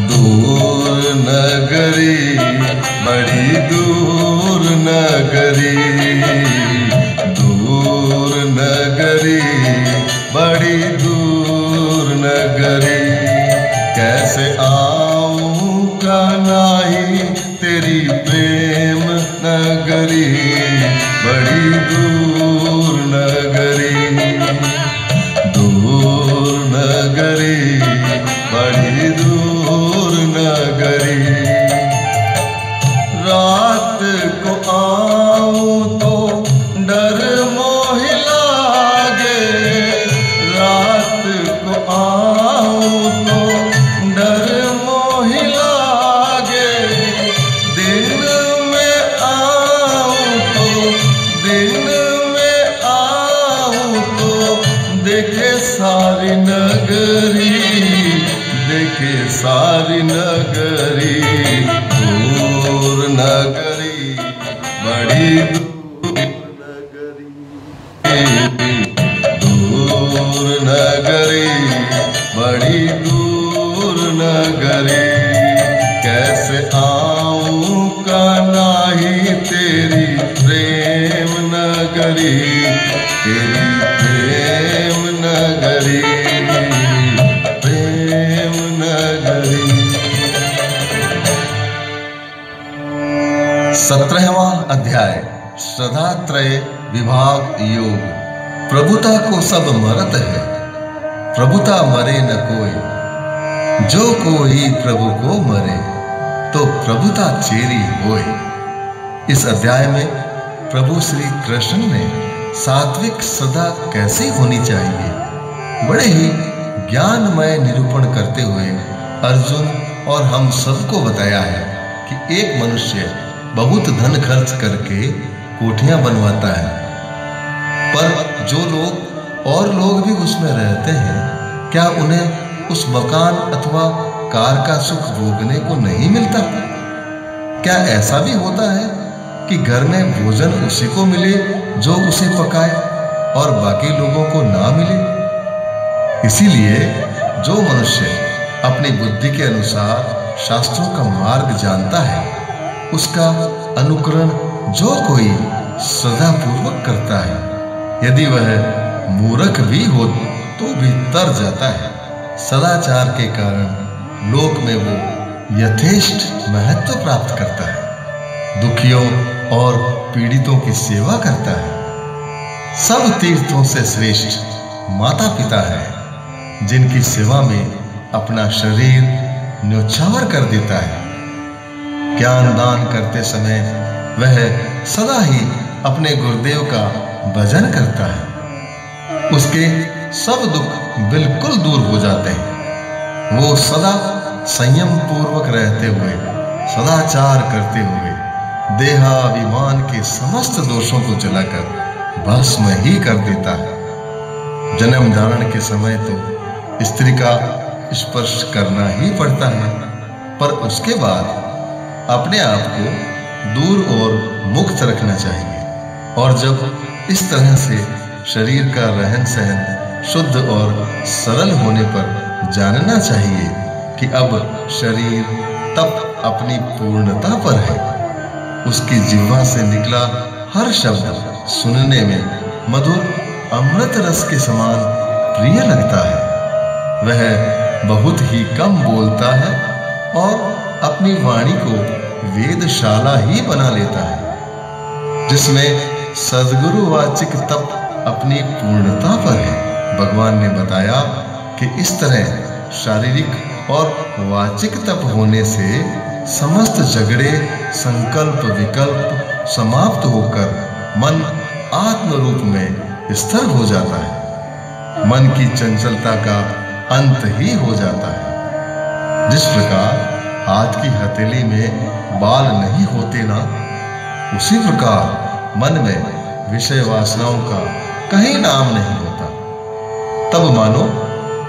दूर नगरी बड़ी दूर नगरी, दूर नगरी बड़ी दूर नगरी, कैसे आऊं कनाई तेरी प्रेम नगरी, बड़ी दूर नगरी, दूर नगरी बड़ी दूर नगरी। रात को आऊं तो डर मोहि लागे, रात को आऊं तो डर मोहि लागे, दिन में आऊं तो, दिन में आऊं तो देखे सारी नगरी, देखे सारी नगरी, दूर नगरी बड़ी दूर नगरी, दूर नगरी बड़ी दूर नगरी, कैसे आऊं कनाई तेरी प्रेम नगरी, तेरी प्रेम नगरी, प्रेम नगरी। 17वां अध्याय श्रद्धात्रय विभाग योग। प्रभुता को सब मरत है, प्रभुता मरे न कोई, जो कोई प्रभु को मरे तो प्रभुता चेरी होए। इस अध्याय में प्रभु श्री कृष्ण ने सात्विक सदा कैसी होनी चाहिए बड़े ही ज्ञानमय निरूपण करते हुए अर्जुन और हम सबको बताया है कि एक मनुष्य बहुत धन खर्च करके कोठियां बनवाता है, पर जो लोग और लोग भी उसमें रहते हैं, क्या उन्हें उस मकान अथवा कार का सुख भोगने को नहीं मिलता? क्या ऐसा भी होता है कि घर में भोजन उसी को मिले जो उसे पकाए और बाकी लोगों को ना मिले? इसीलिए जो मनुष्य अपनी बुद्धि के अनुसार शास्त्रों का मार्ग जानता है, उसका अनुकरण जो कोई श्रद्धापूर्वक करता है, यदि वह मूर्ख भी हो तो भी तर जाता है। सदाचार के कारण लोक में वो यथेष्ट महत्व प्राप्त करता है, दुखियों और पीड़ितों की सेवा करता है। सब तीर्थों से श्रेष्ठ माता पिता है, जिनकी सेवा में अपना शरीर न्योछावर कर देता है। ज्ञान दान करते समय वह सदा ही अपने गुरुदेव का भजन करता है, उसके सब दुख बिल्कुल दूर हो जाते हैं। वो सदा संयम पूर्वक रहते हुए, सदाचार करते हुए देहाभिमान के समस्त दोषों को जलाकर भस्म ही कर देता है। जन्म धारण के समय तो स्त्री का स्पर्श करना ही पड़ता है, पर उसके बाद अपने आप को दूर और मुक्त रखना चाहिए। और जब इस तरह से शरीर का रहन सहन शुद्ध और सरल होने पर जानना चाहिए कि अब शरीर तब अपनी पूर्णता पर है। उसकी जिह्वा से निकला हर शब्द सुनने में मधुर अमृत रस के समान प्रिय लगता है। वह बहुत ही कम बोलता है और अपनी वाणी को वेदशाला ही बना लेता है, जिसमें सद्गुरु वाचिक तप अपनी पूर्णता पर है। भगवान ने बताया कि इस तरह शारीरिक और वाचिक तप होने से समस्त झगड़े, संकल्प, विकल्प समाप्त होकर मन आत्म रूप में स्थिर हो जाता है। मन की चंचलता का अंत ही हो जाता है। जिस प्रकार हाथ की हथेली में बाल नहीं होते ना, उसी प्रकार मन में विषय वासनाओं का कहीं नाम नहीं होता। तब मानो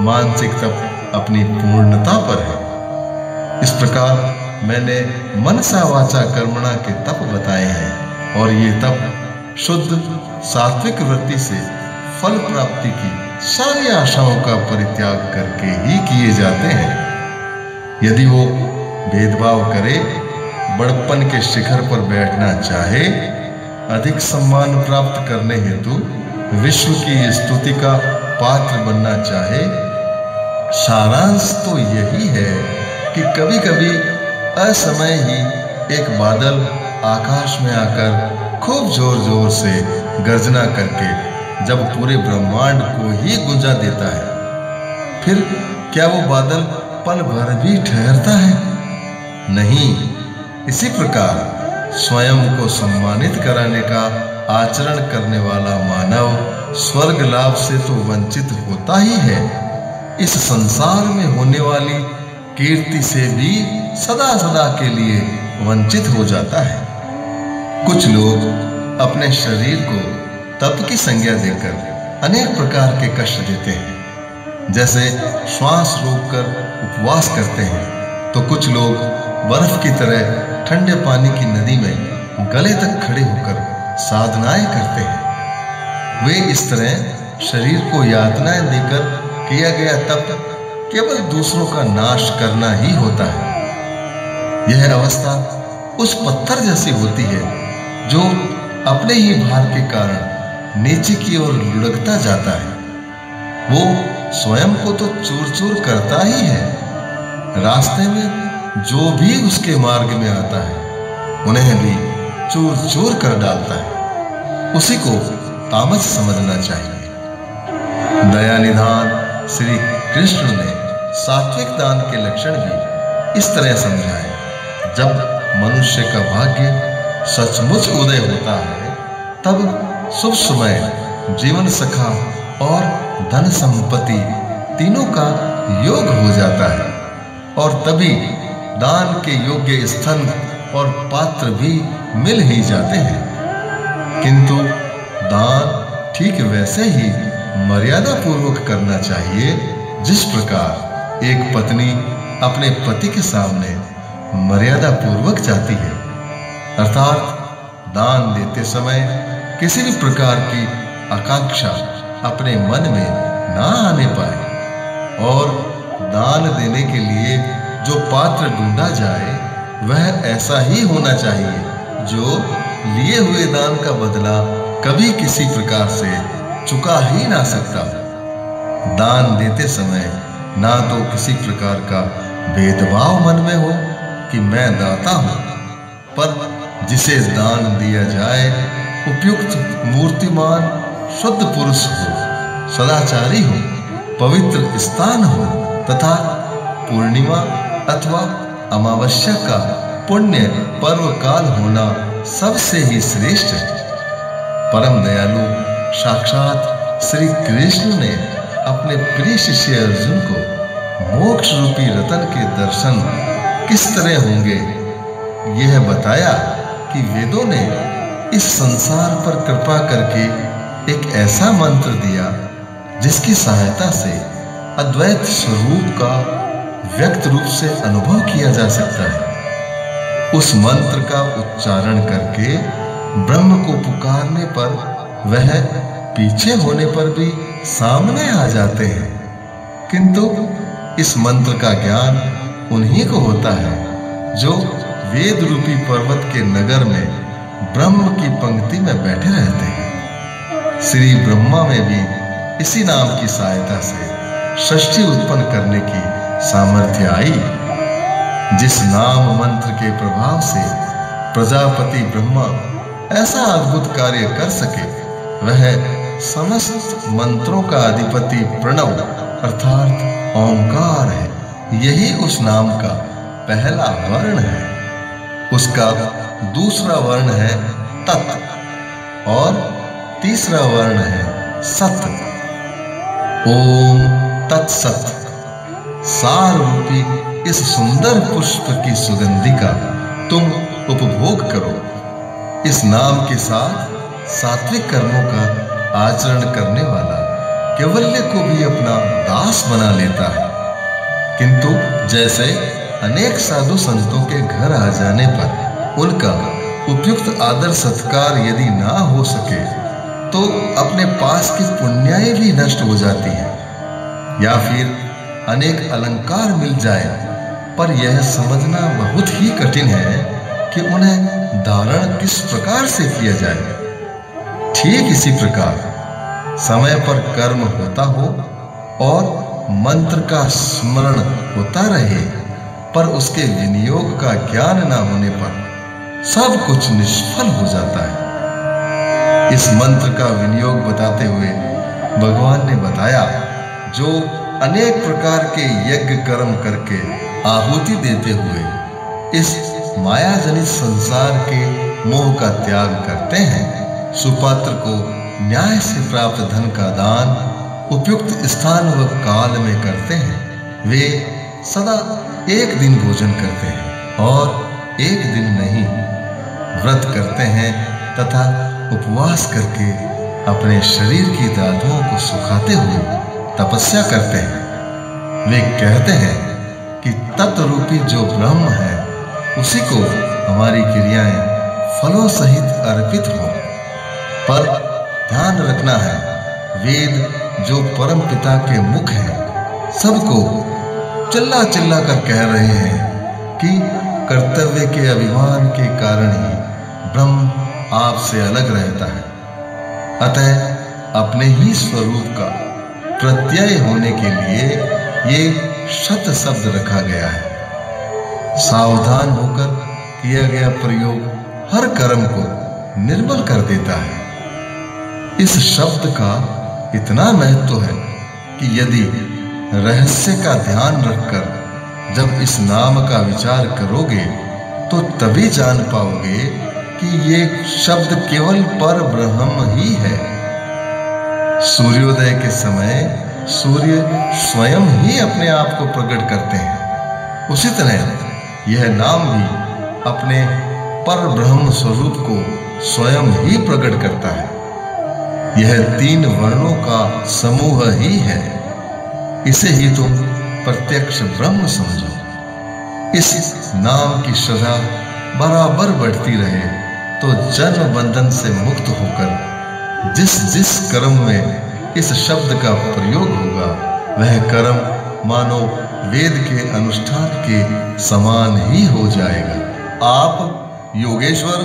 मानसिक तप अपनी पूर्णता पर है। इस प्रकार मैंने मनसा वाचा कर्मणा के तप बताए हैं, और ये तप शुद्ध सात्विक वृत्ति से फल प्राप्ति की सारी आशाओं का परित्याग करके ही किए जाते हैं। यदि वो भेदभाव करे, बड़प्पन के शिखर पर बैठना चाहे, अधिक सम्मान प्राप्त करने हेतु विश्व की स्तुति का पात्र बनना चाहे, सारांश तो यही है कि कभी कभी असमय ही एक बादल आकाश में आकर खूब जोर जोर से गर्जना करके जब पूरे ब्रह्मांड को ही गुंजा देता है, फिर क्या वो बादल पल भर भी ठहरता है? नहीं। इसी प्रकार स्वयं को सम्मानित कराने का आचरण करने वाला मानव स्वर्ग लाभ से तो वंचित होता ही है, इस संसार में होने वाली कीर्ति से भी सदा सदा के लिए वंचित हो जाता है। कुछ लोग अपने शरीर को तप की संज्ञा देकर अनेक प्रकार के कष्ट देते हैं। जैसे श्वास रोककर उपवास करते हैं, तो कुछ लोग बर्फ की तरह ठंडे पानी की नदी में गले तक खड़े होकर साधनाएं करते हैं। वे इस तरह शरीर को यातनाएं देकर किया गया तप केवल दूसरों का नाश करना ही होता है। यह अवस्था उस पत्थर जैसी होती है जो अपने ही भार के कारण नीचे की ओर लुढ़कता जाता है। वो स्वयं को तो चूर चूर करता ही है, रास्ते में जो भी उसके मार्ग में आता है उन्हें भी चूर चूर कर डालता है। उसी को तामस समझना चाहिए। दया निधान श्री कृष्ण ने सात्विक दान के लक्षण भी इस तरह समझाए। जब मनुष्य का भाग्य सचमुच उदय होता है, तब शुभ समय जीवन सखा और धन संपत्ति तीनों का योग हो जाता है, और तभी दान के योग्य स्थल और पात्र भी मिल ही जाते हैं। किंतु दान ठीक वैसे ही मर्यादा पूर्वक करना चाहिए, जिस प्रकार एक पत्नी अपने पति के सामने मर्यादा पूर्वक जाती है। अर्थात दान देते समय किसी भी प्रकार की आकांक्षा अपने मन में ना आने पाए, और दान देने के लिए जो पात्र ढूंढा जाए वह ऐसा ही होना चाहिए जो लिए हुए दान का बदला कभी किसी प्रकार से चुका ही ना सकता। दान देते समय ना तो किसी प्रकार का भेदभाव मन में हो कि मैं दाता हूं, पर जिसे दान दिया जाए उपयुक्त मूर्तिमान शुद्ध पुरुष हो, सदाचारी हो, पवित्र स्थान हो तथा पूर्णिमा अथवा अमावस्या का पुण्य पर्व काल होना सबसे ही श्रेष्ठ है। परम दयालु साक्षात श्री कृष्ण ने अपने प्रिय शिष्य अर्जुन को मोक्ष रूपी रतन के दर्शन किस तरह होंगे यह बताया कि वेदों ने इस संसार पर कृपा करके एक ऐसा मंत्र दिया जिसकी सहायता से अद्वैत स्वरूप का व्यक्त रूप से अनुभव किया जा सकता है। उस मंत्र का उच्चारण करके ब्रह्म को पुकारने पर वह पीछे होने पर भी सामने आ जाते हैं। किंतु इस मंत्र का ज्ञान उन्हीं को होता है जो वेद रूपी पर्वत के नगर में ब्रह्म की पंक्ति में बैठे रहते हैं। श्री ब्रह्मा में भी इसी नाम की सहायता से षष्ठी उत्पन्न करने की सामर्थ्य आई। जिस नाम मंत्र के प्रभाव से प्रजापति ब्रह्मा ऐसा अद्भुत कार्य कर सके, वह समस्त मंत्रों का अधिपति प्रणव अर्थात ओंकार है। यही उस नाम का पहला वर्ण है। उसका दूसरा वर्ण है तत् और तीसरा वर्ण है सत। ओम तत्सत। सार रूपी इस सुंदर पुष्प की सुगंधि का तुम उपभोग करो। इस नाम के साथ सात्विक कर्मों का आचरण करने वाला कैवल्य को भी अपना दास बना लेता है। किंतु जैसे अनेक साधु संतों के घर आ जाने पर उनका उपयुक्त आदर सत्कार यदि ना हो सके तो अपने पास की पुण्याएं भी नष्ट हो जाती हैं, या फिर अनेक अलंकार मिल जाए पर यह समझना बहुत ही कठिन है कि उन्हें धारण किस प्रकार से किया जाए। ठीक इसी प्रकार समय पर कर्म होता हो और मंत्र का स्मरण होता रहे, पर उसके विनियोग का ज्ञान न होने पर सब कुछ निष्फल हो जाता है। इस मंत्र का विनियोग बताते हुए भगवान ने बताया, जो अनेक प्रकार के यज्ञ कर्म करके आहुति देते हुए इस माया जनित संसार के मोह का त्याग करते हैं, सुपात्र को न्याय से प्राप्त धन का दान उपयुक्त स्थान व काल में करते हैं, वे सदा एक दिन भोजन करते हैं और एक दिन नहीं, व्रत करते हैं तथा उपवास करके अपने शरीर की धातुओं को सुखाते हुए तपस्या करते हैं। वे कहते हैं कि तत्रूपी जो ब्रह्म है उसी को हमारी क्रियाएं फलों सहित अर्पित हो। पर ध्यान रखना है, वेद जो परम पिता के मुख है सबको चिल्ला चिल्ला कर कह रहे हैं कि कर्तव्य के अभिमान के कारण ही ब्रह्म आपसे अलग रहता है। अतः अपने ही स्वरूप का प्रत्यय होने के लिए ये शत शब्द रखा गया है। सावधान होकर किया गया प्रयोग हर कर्म को निर्मल कर देता है। इस शब्द का इतना महत्व है कि यदि रहस्य का ध्यान रखकर जब इस नाम का विचार करोगे तो तभी जान पाओगे कि ये शब्द केवल पर ब्रह्म ही है। सूर्योदय के समय सूर्य स्वयं ही अपने आप को प्रकट करते हैं, उसी तरह यह नाम भी अपने पर ब्रह्म स्वरूप को स्वयं ही प्रकट करता है। यह तीन वर्णों का समूह ही है, इसे ही तुम प्रत्यक्ष ब्रह्म समझो। इस नाम की श्रद्धा बराबर बढ़ती रहे तो जन्म बंधन से मुक्त होकर जिस जिस कर्म में इस शब्द का प्रयोग होगा वह कर्म मानो वेद के अनुष्ठान के समान ही हो जाएगा। आप योगेश्वर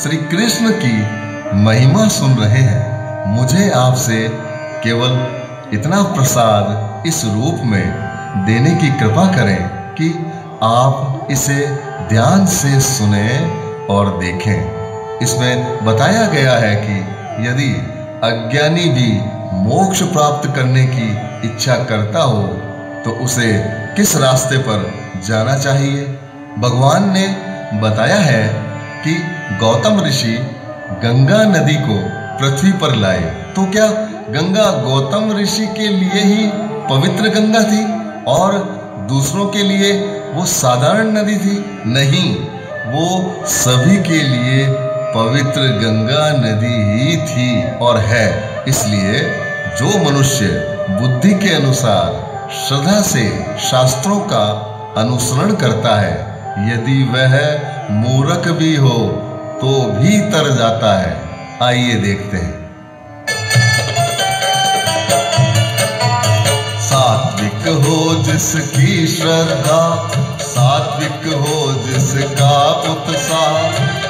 श्री कृष्ण की महिमा सुन रहे हैं। मुझे आपसे केवल इतना प्रसाद इस रूप में देने की कृपा करें कि आप इसे ध्यान से सुने और देखें। इसमें बताया गया है कि यदि अज्ञानी भी मोक्ष प्राप्त करने की इच्छा करता हो तो उसे किस रास्ते पर जाना चाहिए। भगवान ने बताया है कि गौतम ऋषि गंगा नदी को पृथ्वी पर लाए, तो क्या गंगा गौतम ऋषि के लिए ही पवित्र गंगा थी और दूसरों के लिए वो साधारण नदी थी? नहीं, वो सभी के लिए पवित्र गंगा नदी ही थी और है। इसलिए जो मनुष्य बुद्धि के अनुसार श्रद्धा से शास्त्रों का अनुसरण करता है, यदि वह मूर्ख भी हो तो भी तर जाता है। आइए देखते हैं। सात्विक हो जिसकी श्रद्धा, सात्विक हो जिसका उत्साह,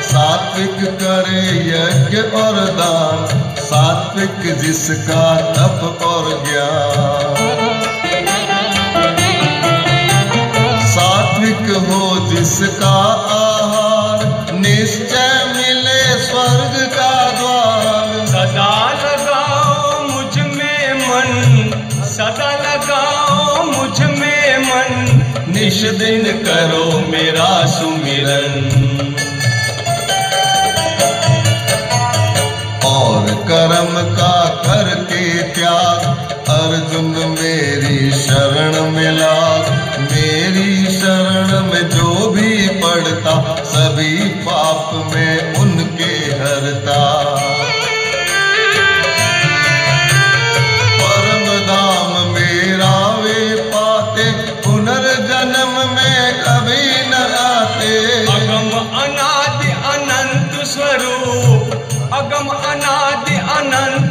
सात्विक करे यज्ञ और दान, सात्विक जिसका तप और ज्ञान। सात्विक हो जिसका आहार, निश्चय मिले स्वर्ग का द्वार। सदा लगाओ मुझ में मन, सदा लगाओ मुझ में मन, निश दिन करो मेरा सुमिरन। और कर्म का करके त्याग, अर्जुन मेरी शरण में लाग। मेरी शरण में जो भी पड़ता, सभी पाप में उनके हरता। परम धाम मेरा वे पाते, पुनर्जन्म में कभी न आते। अगम अनादि अनंत स्वरूप, अगम अनादि अनंत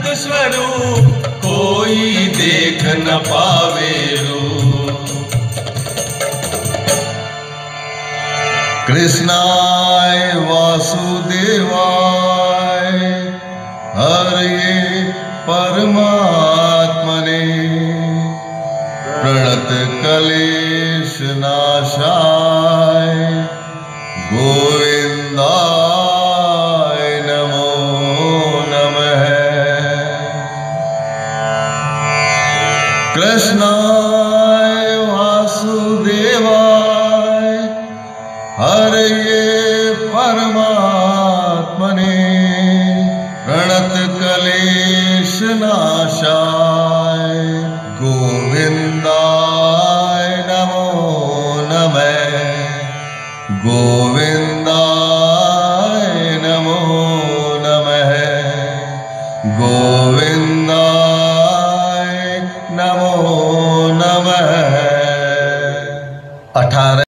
न पावे रूप। कृष्णाय वासुदेवाय हरये परमात्मने प्रणत क्लेश नाशाय गोविंदाय नमो नमः। कृष्णाय वासुदेवाय हरये परमात्मने प्रणत क्लेश नाशाय गोविंदाय नमो नमः। गोविंदाय नमो नमः। गोविंदाय नमो नमः। 18